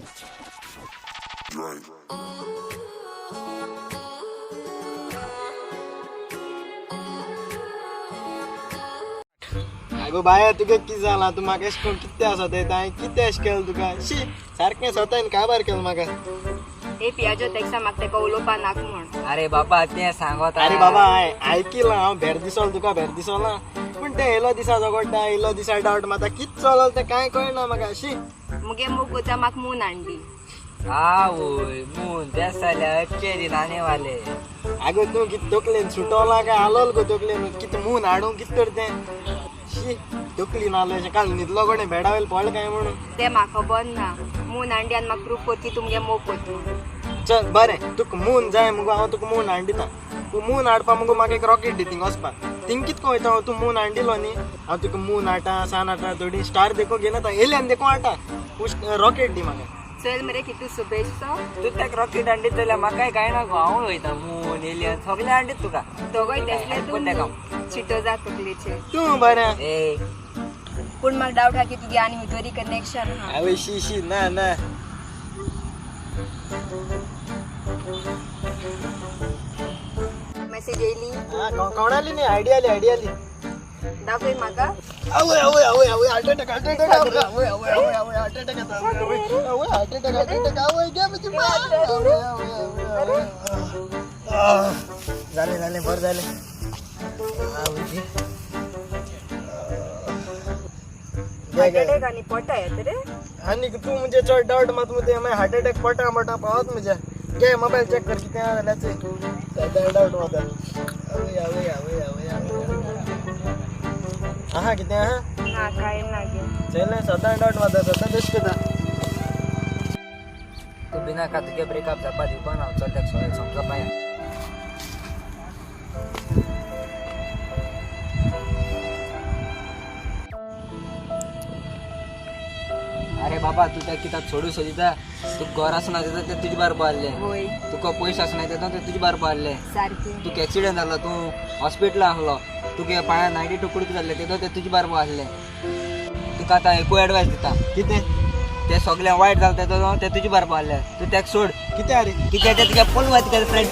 अगो बाया तुका कितें जाला तू म्हाका एश कोन कितें आसा तें हांवें कितें एश केलें तुका शी सारकें स्वतान काबार केलें म्हाका ए पियाजो तेका म्हाका तेका उलोवपा नाक म्हण. अरे बाबा तें सांगत अरे बाबा हांवें आयकिलां हांव भेर दिसोल तुका भेर दिसोला पूण तें येयलो दिसा झगडटा येयलो दिसा डावट माता कितें चलल तें कांय कळना म्हाका शी मुगे मोग कोचा म्हाका मून हाडली. आवय मून तेच जाल्या अख्खे दिन आने वाले. आगो तूं कितें तकलेन सुटोला काय आलोल गो तकलेन कितें मून हाडूंक कितें तर तें शी तकली नालो अशें काल न्हिदलो कोणें बेडा वयले पळय काय म्हणून तें म्हाका खबर ना. मून हांडी आनी म्हाका प्रूफ करची तुमगे मोग कोती. चल बरें तुका मून जाय मुगो हांव तुका मून हाडटा तूं मून हाडपा मुगो म्हाका एक रॉकेट दी थिंग वचपाक थिंग कितको वयता तूं मून हाडिलो न्ही हांव तुका मून हाडटा सान हाडटा थोडी स्टार देखो घेवन येता एलियन देखो हाडटा रॉकेट दी म्हाका चल मरे कितू शुभेच्छा. तू त्याक रॉकेट हाडीत जाल्यार म्हाकाय काय ना गो हांव वयता मून एलियन सगळे हाडीत तुका. दोगोय तेसले कोण तेका? तूं चिटो जा तकलेचेर. तूं बरें ए पूण म्हाका डावट आहा की तुगे आनी भितरी कनेक्शन आहा. आवय शी शी ना ना मेसेज येयली कोणाली न्ही आयडिया आली दाखय म्हाका. आवय आवय आवय आवय हार्ट अटॅक आवय आवय आवय आवय आवय हार्ट अटॅक येता आवय आवय हार्ट अटॅक आवय घे म्हजी जाले बरें जालें आवय घे हार्ट अटॅक आनी पोटा येत रे. आनी तूं म्हणजे चड डावट मात मुते मागीर हार्ट अटॅक पटा पावत म्हज्या घे मोबायल चॅक कर कितें आहा जाल्यार चड डावट मात आवय आवय आवय आवय आहा कितें आहा ना काय ना गे. चल सदां डावट मात सदां बेश करता तू बिना का तुगे ब्रेकअप जावपा दिवपा ना चल त्याक सगळें समजप पाया. अरे बाबा तू त्या किताब सोडू सोदिता तू घर आसना देता ते तुजे बार पावले होय तुका पयशे आसना देता ते तुजे बार पावले सारकें. तुका एक्सिडेंट जालो तू हॉस्पिटल आहलो तुगे पांयां 92 टुकडी जाल्ले ते तुजे बार पावले. तुका आतां एकू एडवायस दिता कितें ते सगळें वायट जालें ते तुजे बार पावले तू त्याक सोड कितें आरे कित्याक ते तुगे पळोवं तुगे फ्रेंड